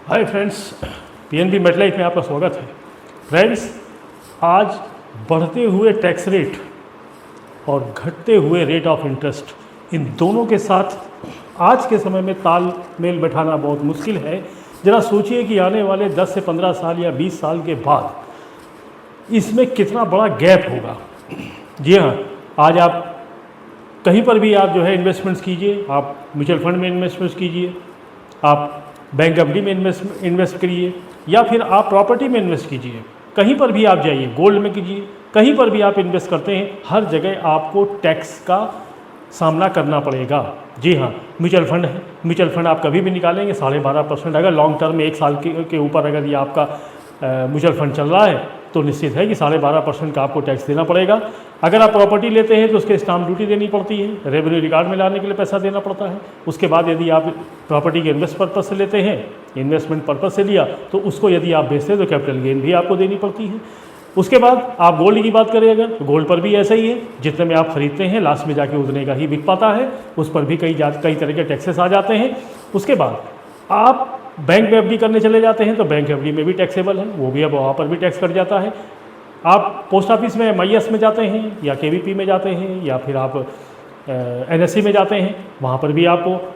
Hi friends, PNB MetLife में आपका स्वागत है। फ्रेंड्स, आज बढ़ते हुए टैक्स रेट और घटते हुए रेट ऑफ इंटरेस्ट, इन दोनों के साथ आज के समय में तालमेल बैठाना बहुत मुश्किल है। ज़रा सोचिए कि आने वाले 10 से 15 साल या 20 साल के बाद इसमें कितना बड़ा गैप होगा। जी हाँ, आज आप कहीं पर भी आप जो है इन्वेस्टमेंट्स कीजिए, आप म्यूचुअल फंड में इन्वेस्टमेंट्स कीजिए, आप बैंक एफडी में इन्वेस्ट करिए, या फिर आप प्रॉपर्टी में इन्वेस्ट कीजिए, कहीं पर भी आप जाइए, गोल्ड में कीजिए, कहीं पर भी आप इन्वेस्ट करते हैं, हर जगह आपको टैक्स का सामना करना पड़ेगा। जी हाँ, म्यूचुअल फंड है, म्यूचुअल फंड आप कभी भी निकालेंगे 12.5%। अगर लॉन्ग टर्म में 1 साल के ऊपर अगर ये आपका म्यूचुअल फंड चल रहा है तो निश्चित है कि 12.5% का आपको टैक्स देना पड़ेगा। अगर आप प्रॉपर्टी लेते हैं तो उसके स्टाम्प ड्यूटी देनी पड़ती है, रेवेन्यू रिकॉर्ड में लाने के लिए पैसा देना पड़ता है। उसके बाद यदि आप प्रॉपर्टी के इन्वेस्ट पर्पज़ से लेते हैं, इन्वेस्टमेंट पर्पज़ से लिया, तो उसको यदि आप बेचते हैं तो कैपिटल गेन भी आपको देनी पड़ती है। उसके बाद आप गोल्ड की बात करें अगर, तो गोल्ड पर भी ऐसा ही है, जितने में आप खरीदते हैं लास्ट में जाके उतने का ही बिक पाता है, उस पर भी कई तरह के टैक्सेस आ जाते हैं। उसके बाद आप बैंक में एफडी करने चले जाते हैं तो बैंक एफडी में भी टैक्सेबल है, वो भी अब वहाँ पर भी टैक्स कट जाता है। आप पोस्ट ऑफिस में MIS में जाते हैं या KVP में जाते हैं या फिर आप NSE में जाते हैं, वहाँ पर भी आपको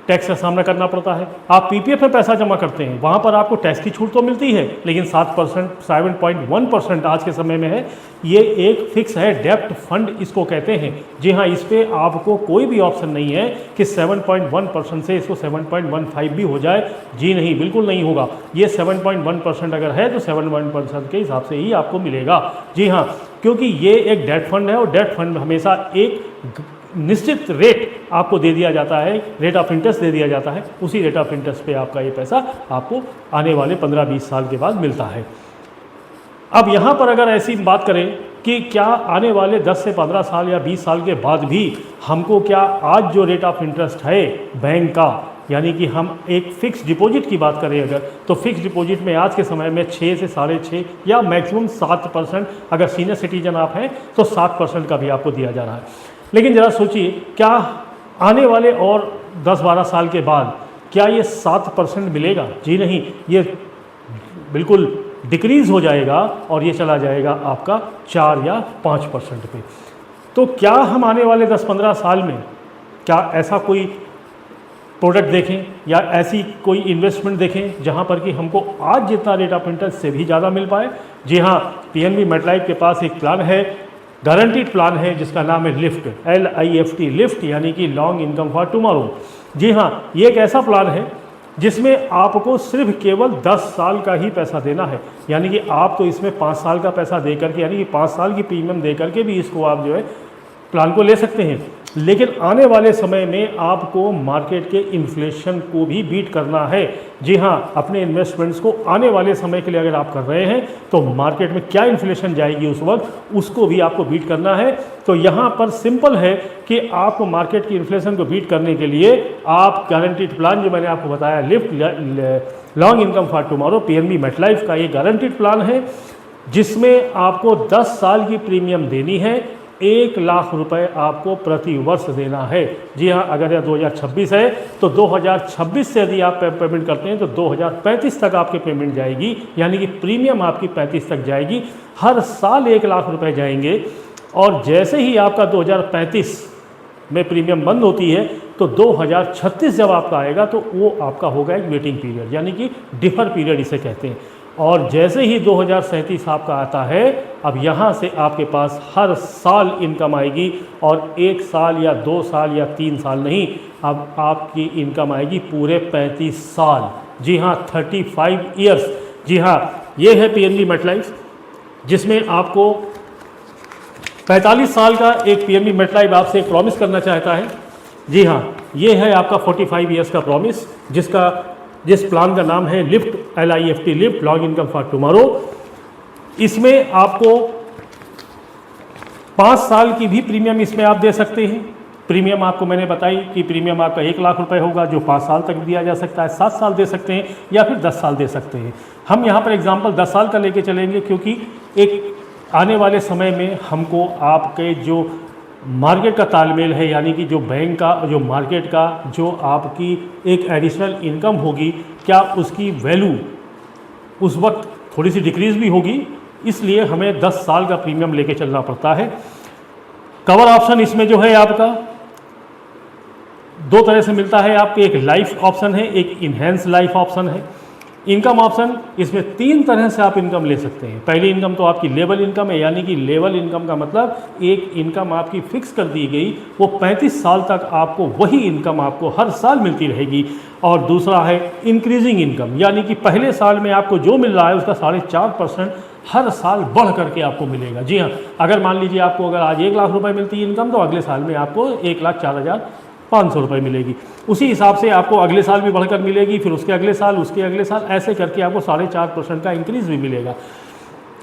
टैक्स का सामना करना पड़ता है। आप PPF में पैसा जमा करते हैं, वहाँ पर आपको टैक्स की छूट तो मिलती है, लेकिन 7.1% आज के समय में है। ये एक फिक्स है, डेब्ट फंड इसको कहते हैं। जी हाँ, इस पर आपको कोई भी ऑप्शन नहीं है कि 7.1% से इसको 7.15 भी हो जाए। जी नहीं, बिल्कुल नहीं होगा। ये 7.1% अगर है तो 7.1% के हिसाब से ही आपको मिलेगा। जी हाँ, क्योंकि ये एक डेब्ट फंड है और डेब्ट फंड हमेशा एक निश्चित रेट आपको दे दिया जाता है, रेट ऑफ इंटरेस्ट दे दिया जाता है। उसी रेट ऑफ इंटरेस्ट पे आपका ये पैसा आपको आने वाले 15-20 साल के बाद मिलता है। अब यहाँ पर अगर ऐसी बात करें कि क्या आने वाले 10 से 15 साल या 20 साल के बाद भी हमको क्या आज जो रेट ऑफ इंटरेस्ट है बैंक का, यानी कि हम एक फ़िक्स डिपॉजिट की बात करें अगर, तो फिक्स डिपॉजिट में आज के समय में 6 से 6.5 या मैक्सिमम 7%, अगर सीनियर सिटीजन आप हैं तो 7% का भी आपको दिया जा रहा है। लेकिन ज़रा सोचिए, क्या आने वाले और 10-12 साल के बाद क्या ये 7% मिलेगा? जी नहीं, ये बिल्कुल डिक्रीज़ हो जाएगा और ये चला जाएगा आपका 4 या 5% पे। तो क्या हम आने वाले 10-15 साल में क्या ऐसा कोई प्रोडक्ट देखें या ऐसी कोई इन्वेस्टमेंट देखें जहां पर कि हमको आज जितना रेट ऑफ इंटरेस्ट से भी ज़्यादा मिल पाए? जी हाँ, पीएनबी मेटलाइफ के पास एक प्लान है, गारंटीड प्लान है, जिसका नाम है लिफ्ट, LIFT, लिफ्ट यानी कि लॉन्ग इनकम फॉर टुमारो। जी हाँ, ये एक ऐसा प्लान है जिसमें आपको सिर्फ केवल 10 साल का ही पैसा देना है। यानी कि आप तो इसमें 5 साल का पैसा दे करके, यानी कि 5 साल की प्रीमियम दे करके भी इसको आप जो है प्लान को ले सकते हैं। लेकिन आने वाले समय में आपको मार्केट के इन्फ्लेशन को भी बीट करना है। जी हाँ, अपने इन्वेस्टमेंट्स को आने वाले समय के लिए अगर आप कर रहे हैं तो मार्केट में क्या इन्फ्लेशन जाएगी उस वक्त, उसको भी आपको बीट करना है। तो यहाँ पर सिंपल है कि आपको मार्केट की इन्फ्लेशन को बीट करने के लिए आप गारंटीड प्लान जो मैंने आपको बताया, lift long income for tomorrow, PNB MetLife का ये गारंटीड प्लान है, जिसमें आपको 10 साल की प्रीमियम देनी है, 1 लाख रुपए आपको प्रति वर्ष देना है। जी हाँ, अगर यह 2026 है तो 2026 से यदि आप पेमेंट करते हैं तो 2035 तक आपकी पेमेंट जाएगी, यानी कि प्रीमियम आपकी 35 तक जाएगी। हर साल 1 लाख रुपए जाएंगे और जैसे ही आपका 2035 में प्रीमियम बंद होती है तो 2036 जब आपका आएगा तो वो आपका होगा एक वेटिंग पीरियड, यानी कि डिफर पीरियड इसे कहते हैं। और जैसे ही 2037 आपका आता है, अब यहाँ से आपके पास हर साल इनकम आएगी और 1 साल या 2 साल या 3 साल नहीं, अब आपकी इनकम आएगी पूरे 35 साल। जी हाँ, 35 ईयर्स। जी हाँ, ये है पीएनबी मेटलाइफ, जिसमें आपको 45 साल का एक पीएनबी मेटलाइफ आपसे एक प्रॉमिस करना चाहता है। जी हाँ, ये है आपका 45 ईयर्स का प्रॉमिस, जिस प्लान का नाम है lift, LIFT, lift long income for tomorrow. इसमें आपको 5 साल की भी प्रीमियम इसमें आप दे सकते हैं। प्रीमियम आपको मैंने बताई कि प्रीमियम आपका 1 लाख रुपए होगा, जो 5 साल तक दिया जा सकता है, 7 साल दे सकते हैं या फिर 10 साल दे सकते हैं। हम यहाँ पर एग्जाम्पल 10 साल का लेके चलेंगे, क्योंकि एक आने वाले समय में हमको आपके जो मार्केट का तालमेल है, यानी कि जो बैंक का, जो मार्केट का, जो आपकी एक एडिशनल इनकम होगी, क्या उसकी वैल्यू उस वक्त थोड़ी सी डिक्रीज़ भी होगी, इसलिए हमें 10 साल का प्रीमियम लेके चलना पड़ता है। कवर ऑप्शन इसमें जो है आपका दो तरह से मिलता है, आपके एक लाइफ ऑप्शन है, एक इन्हेंस लाइफ ऑप्शन है। इनकम ऑप्शन, इसमें 3 तरह से आप इनकम ले सकते हैं। पहली इनकम तो आपकी लेवल इनकम है, यानी कि लेवल इनकम का मतलब एक इनकम आपकी फिक्स कर दी गई, वो 35 साल तक आपको वही इनकम आपको हर साल मिलती रहेगी। और दूसरा है इंक्रीजिंग इनकम, यानी कि पहले साल में आपको जो मिल रहा है उसका 4.5% हर साल बढ़ करके आपको मिलेगा। जी हाँ, अगर मान लीजिए आपको अगर आज 1 लाख रुपए मिलती है इनकम, तो अगले साल में आपको 1,04,500 रुपये मिलेगी। उसी हिसाब से आपको अगले साल भी बढ़कर मिलेगी, फिर उसके अगले साल, उसके अगले साल, ऐसे करके आपको 4.5% का इंक्रीज़ भी मिलेगा।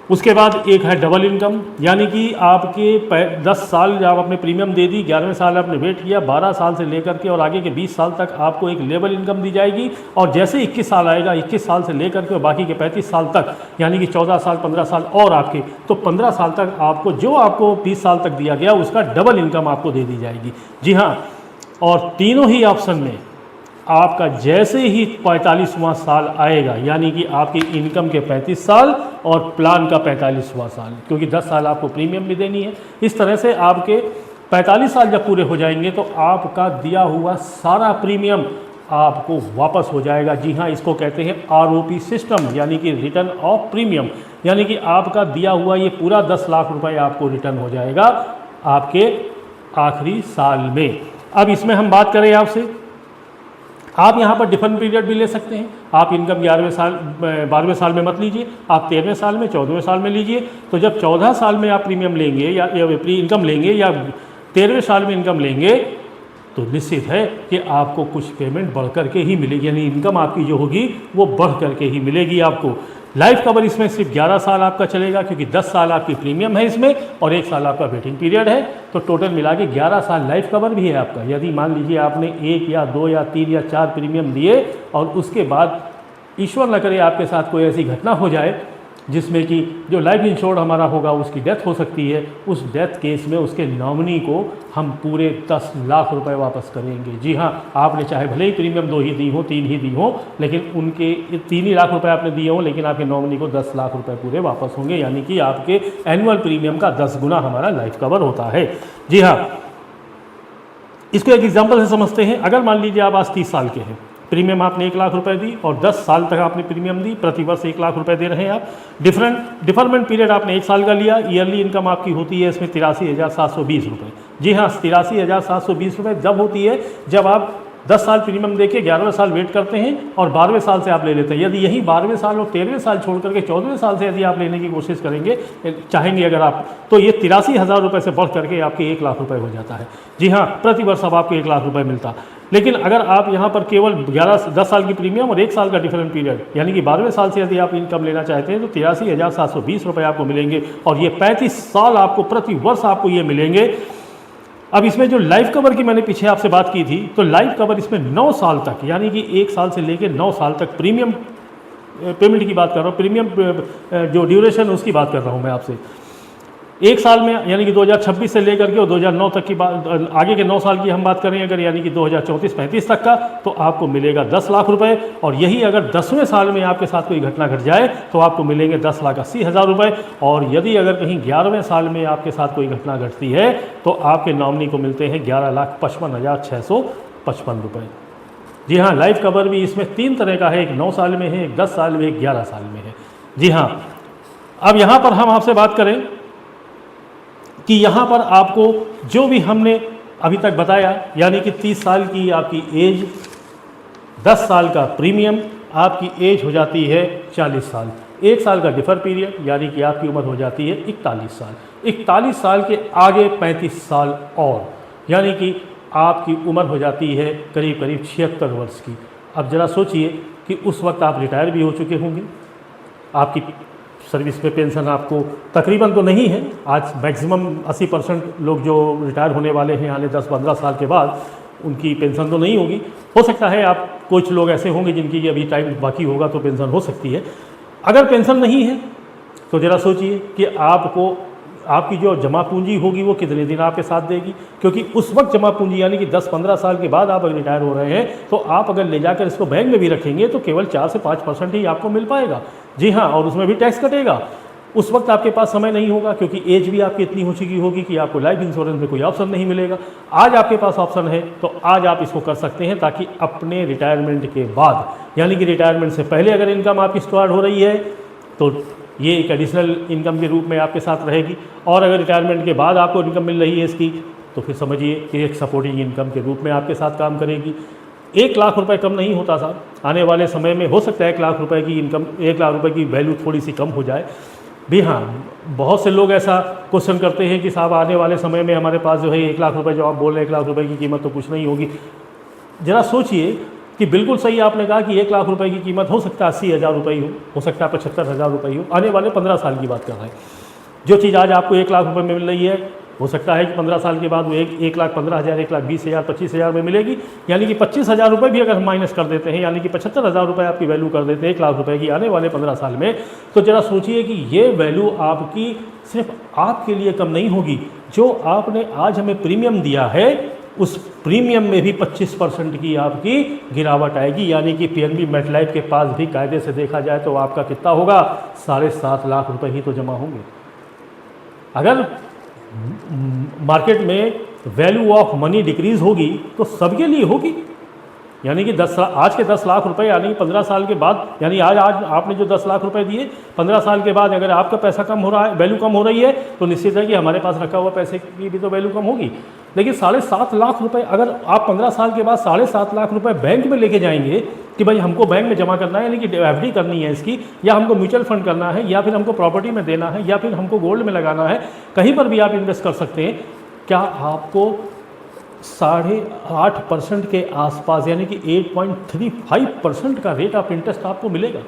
उसके बाद एक है डबल इनकम, यानी कि आपके 10 साल जब आप अपने प्रीमियम दे दी, 11वें साल आपने वेट किया, 12 साल से लेकर के और आगे के 20 साल तक आपको एक लेवल इनकम दी जाएगी। और जैसे 21 साल आएगा, 21 साल से लेकर के और बाकी के 35 साल तक, यानी कि 14 साल, 15 साल और आपके, तो 15 साल तक आपको जो आपको 20 साल तक दिया गया उसका डबल इनकम आपको दे दी जाएगी। जी हाँ, और तीनों ही ऑप्शन में आपका जैसे ही 45वां साल आएगा, यानी कि आपकी इनकम के 35 साल और प्लान का 45वां साल, क्योंकि 10 साल आपको प्रीमियम भी देनी है, इस तरह से आपके 45 साल जब पूरे हो जाएंगे तो आपका दिया हुआ सारा प्रीमियम आपको वापस हो जाएगा। जी हाँ, इसको कहते हैं आरओपी सिस्टम, यानी कि रिटर्न ऑफ प्रीमियम, यानी कि आपका दिया हुआ ये पूरा 10 लाख रुपए आपको रिटर्न हो जाएगा आपके आखिरी साल में। अब इसमें हम बात करें आपसे, आप यहाँ पर डिफरेंट पीरियड भी ले सकते हैं। आप इनकम 12वें साल में मत लीजिए, आप 13वें साल में, 14वें साल में लीजिए। तो जब 14 साल में आप प्रीमियम लेंगे या इनकम लेंगे, या 13वें साल में इनकम लेंगे, तो निश्चित है कि आपको कुछ पेमेंट बढ़ करके ही मिलेगी, यानी इनकम आपकी जो होगी वो बढ़ करके ही मिलेगी आपको। लाइफ कवर इसमें सिर्फ 11 साल आपका चलेगा, क्योंकि 10 साल आपकी प्रीमियम है इसमें और 1 साल आपका वेटिंग पीरियड है, तो टोटल मिला के 11 साल लाइफ कवर भी है आपका। यदि मान लीजिए आपने 1 या 2 या 3 या 4 प्रीमियम दिए और उसके बाद ईश्वर न करे आपके साथ कोई ऐसी घटना हो जाए जिसमें कि जो लाइफ इंश्योर्ड हमारा होगा उसकी डेथ हो सकती है, उस डेथ केस में उसके नॉमिनी को हम पूरे 10 लाख रुपए वापस करेंगे। जी हाँ, आपने चाहे भले ही प्रीमियम 2 ही दी हो, 3 ही दी हो, लेकिन उनके 3 ही लाख रुपए आपने दिए हो, लेकिन आपके नॉमिनी को 10 लाख रुपए पूरे वापस होंगे, यानी कि आपके एनुअल प्रीमियम का 10 गुना हमारा लाइफ कवर होता है। जी हाँ, इसको एक एग्जाम्पल से समझते हैं। अगर मान लीजिए आप आज 30 साल के हैं, प्रीमियम आपने 1 लाख रुपए दी और 10 साल तक आपने प्रीमियम दी, प्रति वर्ष 1 लाख रुपए दे रहे हैं आप। डिफरमेंट पीरियड आपने 1 साल का लिया, ईयरली इनकम आपकी होती है इसमें 83,720 रुपये। जी हाँ, 83,720 रुपये जब होती है जब आप 10 साल प्रीमियम देके 11वें साल वेट करते हैं और 12वें साल से आप ले लेते हैं। यदि यही 12वें साल और 13वें साल छोड़ करके 14वें साल से यदि आप लेने की कोशिश करेंगे, चाहेंगे अगर आप, तो ये 83,000 रुपये से बढ़ करके आपके 1 लाख रुपये हो जाता है। जी हाँ, प्रति वर्ष अब आपको 1 लाख रुपये मिलता। लेकिन अगर आप यहाँ पर केवल 10 साल की प्रीमियम और 1 साल का डिफरेंट पीरियड, यानी कि 12वें साल से यदि आप इनकम लेना चाहते हैं, तो 83,720 रुपये आपको मिलेंगे और ये 35 साल आपको प्रति वर्ष आपको ये मिलेंगे। अब इसमें जो लाइफ कवर की मैंने पीछे आपसे बात की थी, तो लाइफ कवर इसमें 9 साल तक, यानी कि 1 साल से लेकर 9 साल तक प्रीमियम पेमेंट की बात कर रहा हूँ, प्रीमियम जो ड्यूरेशन उसकी बात कर रहा हूँ मैं आपसे। 1 साल में, यानी कि 2026 से लेकर के और 2009 तक की बात, आगे के 9 साल की हम बात करें अगर, यानी कि 2034-35 तक का, तो आपको मिलेगा 10 लाख रुपए। और यही अगर 10वें साल में आपके साथ कोई घटना घट जाए तो आपको मिलेंगे 10,80,000 रुपये। और यदि अगर कहीं 11वें साल में आपके साथ कोई घटना घटती है तो आपके नॉमिनी को मिलते हैं 11,55,655 रुपये। जी हाँ, लाइफ कवर भी इसमें 3 तरह का है, एक 9 साल में है, एक 10 साल में, एक 11 साल में है। जी हाँ, अब यहाँ पर हम आपसे बात करें कि यहाँ पर आपको जो भी हमने अभी तक बताया, यानी कि 30 साल की आपकी एज, 10 साल का प्रीमियम, आपकी एज हो जाती है 40 साल, 1 साल का डिफर पीरियड, यानी कि आपकी उम्र हो जाती है 41 साल, 41 साल के आगे 35 साल और, यानी कि आपकी उम्र हो जाती है करीब करीब 76 वर्ष की। अब ज़रा सोचिए कि उस वक्त आप रिटायर भी हो चुके होंगे, आपकी सर्विस पे पेंशन आपको तकरीबन तो नहीं है, आज मैक्सिमम 80% लोग जो रिटायर होने वाले हैं आने 10-15 साल के बाद, उनकी पेंशन तो नहीं होगी। हो सकता है आप कुछ लोग ऐसे होंगे जिनकी अभी टाइम बाकी होगा तो पेंशन हो सकती है। अगर पेंशन नहीं है तो ज़रा सोचिए कि आपको आपकी जो जमा पूंजी होगी वो कितने दिन आपके साथ देगी, क्योंकि उस वक्त जमा पूंजी यानी कि 10-15 साल के बाद आप अगर रिटायर हो रहे हैं तो आप अगर ले जाकर इसको बैंक में भी रखेंगे तो केवल 4 से 5% ही आपको मिल पाएगा। जी हाँ, और उसमें भी टैक्स कटेगा। उस वक्त आपके पास समय नहीं होगा, क्योंकि एज भी आपकी इतनी हो चुकी होगी कि आपको लाइफ इंश्योरेंस में कोई ऑप्शन नहीं मिलेगा। आज आपके पास ऑप्शन है तो आज आप इसको कर सकते हैं, ताकि अपने रिटायरमेंट के बाद यानी कि रिटायरमेंट से पहले अगर इनकम आपकी स्टार्ट हो रही है तो ये एक एडिशनल इनकम के रूप में आपके साथ रहेगी, और अगर रिटायरमेंट के बाद आपको इनकम मिल रही है इसकी तो फिर समझिए कि एक सपोर्टिंग इनकम के रूप में आपके साथ काम करेगी। 1 लाख रुपए कम नहीं होता साहब। आने वाले समय में हो सकता है 1 लाख रुपए की इनकम, 1 लाख रुपए की वैल्यू थोड़ी सी कम हो जाए भी। हाँ, बहुत से लोग ऐसा क्वेश्चन करते हैं कि साहब आने वाले समय में हमारे पास जो है 1 लाख रुपए, जो आप बोल रहे हैं 1 लाख रुपए की कीमत तो कुछ नहीं होगी। ज़रा सोचिए कि बिल्कुल सही आपने कहा कि 1 लाख रुपए की कीमत हो सकता है 80,000 रुपये हो सकता है 75,000 रुपये हो। आने वाले 15 साल की बात कर रहे हैं। जो चीज़ आज आपको 1 लाख रुपये में मिल रही है हो सकता है कि 15 साल के बाद वो 1,15,000, 1,20,000, 25,000 में मिलेगी। यानी कि 25,000 रुपये भी अगर हम माइनस कर देते हैं, यानी कि 75,000 रुपये आपकी वैल्यू कर देते हैं 1 लाख रुपये की आने वाले 15 साल में, तो ज़रा सोचिए कि ये वैल्यू आपकी सिर्फ आपके लिए कम नहीं होगी। जो आपने आज हमें प्रीमियम दिया है उस प्रीमियम में भी 25% की आपकी गिरावट आएगी। यानी कि पीएनबी मेटलाइफ के पास भी कायदे से देखा जाए तो आपका कितना होगा, 7.5 लाख रुपए ही तो जमा होंगे। अगर मार्केट में वैल्यू ऑफ मनी डिक्रीज होगी तो सबके लिए होगी। यानी कि आज के 10 लाख रुपए यानी कि 15 साल के बाद, यानी आज आपने जो 10 लाख रुपए दिए, 15 साल के बाद अगर आपका पैसा कम हो रहा है, वैल्यू कम हो रही है, तो निश्चित है कि हमारे पास रखा हुआ पैसे की भी तो वैल्यू कम होगी। लेकिन 7.5 लाख रुपए अगर आप 15 साल के बाद 7.5 लाख रुपए बैंक में लेके जाएंगे कि भाई हमको बैंक में जमा करना है, यानी कि एफडी करनी है इसकी, या हमको म्यूचुअल फंड करना है, या फिर हमको प्रॉपर्टी में देना है, या फिर हमको गोल्ड में लगाना है, कहीं पर भी आप इन्वेस्ट कर सकते हैं। क्या आपको 8.5% के आसपास यानी कि 8.35% का रेट ऑफ इंटरेस्ट आपको मिलेगा।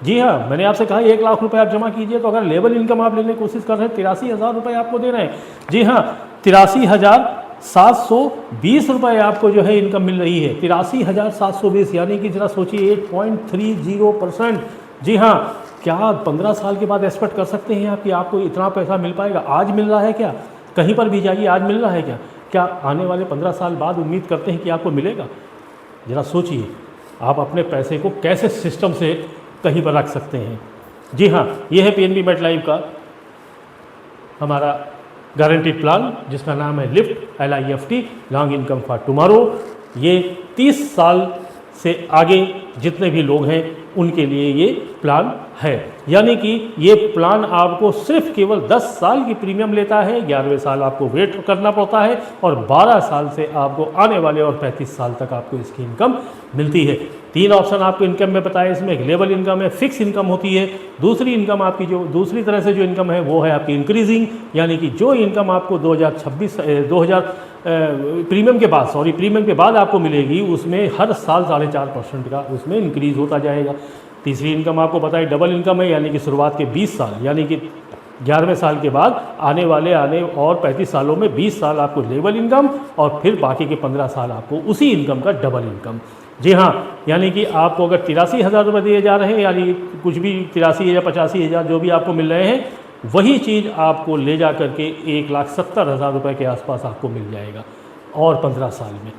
जी हाँ, मैंने आपसे कहा 1 लाख रुपए आप जमा कीजिए, तो अगर लेवल इनकम आप लेने की कोशिश कर रहे हैं 83,000 रुपये आपको दे रहे हैं। जी हाँ, 83,720 रुपये आपको जो है इनकम मिल रही है। 83,720 यानी कि जरा सोचिए 8.30%। जी हाँ, क्या 15 साल के बाद एक्सपेक्ट कर सकते हैं आप कि आपको इतना पैसा मिल पाएगा? आज मिल रहा है क्या? कहीं पर भी जाइए आज मिल रहा है क्या? क्या आने वाले 15 साल बाद उम्मीद करते हैं कि आपको मिलेगा? ज़रा सोचिए आप अपने पैसे को कैसे सिस्टम से कहीं पर रख सकते हैं। जी हाँ, ये है पीएनबी मेटलाइफ का हमारा गारंटीड प्लान जिसका नाम है lift LIFT, long income for tomorrow. ये 30 साल से आगे जितने भी लोग हैं उनके लिए ये प्लान है। यानी कि ये प्लान आपको सिर्फ केवल 10 साल की प्रीमियम लेता है, 11वें साल आपको वेट करना पड़ता है, और 12 साल से आपको आने वाले और 35 साल तक आपको इसकी इनकम मिलती है। 3 ऑप्शन आपको इनकम में बताया, इसमें एक लेवल इनकम है, फिक्स इनकम होती है। दूसरी इनकम आपकी जो दूसरी तरह से जो इनकम है वो है आपकी इंक्रीजिंग, यानी कि जो इनकम आपको 2026 प्रीमियम के बाद आपको मिलेगी उसमें हर साल 4.5% का उसमें इंक्रीज होता जाएगा। तीसरी इनकम आपको बताई डबल इनकम है, यानी कि शुरुआत के 20 साल यानी कि 11वें साल के बाद आने और 35 सालों में 20 साल आपको लेवल इनकम, और फिर बाकी के 15 साल आपको उसी इनकम का डबल इनकम। जी हाँ, यानी कि आपको अगर 83,000 रुपये दिए जा रहे हैं, यानी कुछ भी 83 या 85,000 जो भी आपको मिल रहे हैं, वही चीज़ आपको ले जा करके 1,70,000 रुपये के आसपास आपको मिल जाएगा और 15 साल में।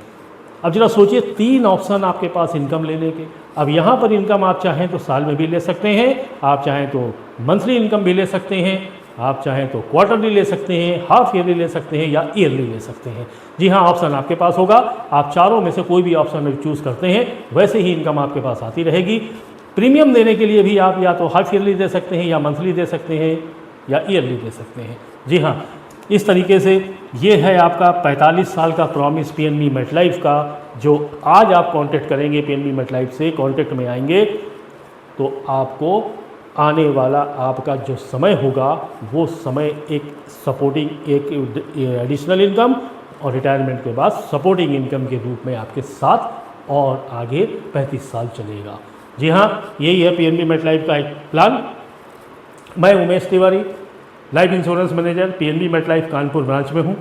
अब जरा सोचिए 3 ऑप्शन आपके पास इनकम लेने के। अब यहाँ पर इनकम आप चाहें तो साल में भी ले सकते हैं, आप चाहें तो मंथली इनकम भी ले सकते हैं, आप चाहें तो क्वार्टरली ले सकते हैं, हाफ ईयरली ले सकते हैं, या ईयरली ले सकते हैं। जी हाँ, ऑप्शन आपके पास होगा। आप चारों में से कोई भी ऑप्शन चूज़ करते हैं, वैसे ही इनकम आपके पास आती रहेगी। प्रीमियम देने के लिए भी आप या तो हाफ ईयरली दे सकते हैं, या मंथली दे सकते हैं, या ईयरली दे सकते हैं। जी हाँ, इस तरीके से ये है आपका 45 साल का प्रॉमिस पीएनबी मेटलाइफ का, जो आज आप कांटेक्ट करेंगे पीएनबी मेटलाइफ से, कांटेक्ट में आएंगे तो आपको आने वाला आपका जो समय होगा वो समय एक सपोर्टिंग, एक एडिशनल इनकम और रिटायरमेंट के बाद सपोर्टिंग इनकम के रूप में आपके साथ और आगे 35 साल चलेगा। जी हाँ, यही है पीएनबी मेटलाइफ का एक प्लान। मैं Umesh Tiwari, life insurance manager, PNB MetLife Kanpur branch में हूँ।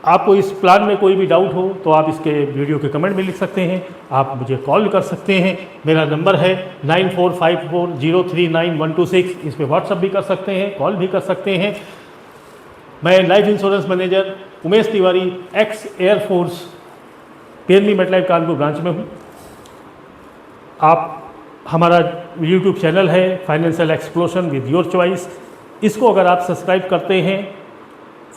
आपको इस प्लान में कोई भी डाउट हो तो आप इसके वीडियो के कमेंट में लिख सकते हैं, आप मुझे कॉल कर सकते हैं। मेरा नंबर है 9454039126। इस पर व्हाट्सअप भी कर सकते हैं, कॉल भी कर सकते हैं। मैं life insurance manager Umesh Tiwari, x air force, PNB MetLife Kanpur branch में हूँ। आप हमारा यूट्यूब चैनल है financial explosion with your choice, इसको अगर आप सब्सक्राइब करते हैं,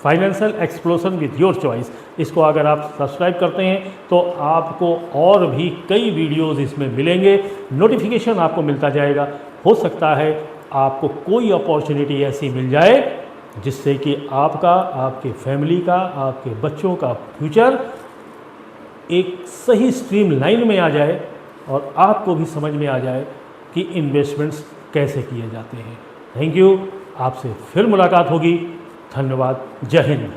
financial explosion with your choice, इसको अगर आप सब्सक्राइब करते हैं तो आपको और भी कई वीडियोस इसमें मिलेंगे, नोटिफिकेशन आपको मिलता जाएगा। हो सकता है आपको कोई अपॉर्चुनिटी ऐसी मिल जाए जिससे कि आपका, आपके फैमिली का, आपके बच्चों का फ्यूचर एक सही स्ट्रीम लाइन में आ जाए और आपको भी समझ में आ जाए कि इन्वेस्टमेंट्स कैसे किए जाते हैं। Thank you. आपसे फिर मुलाकात होगी। धन्यवाद। जय हिंद।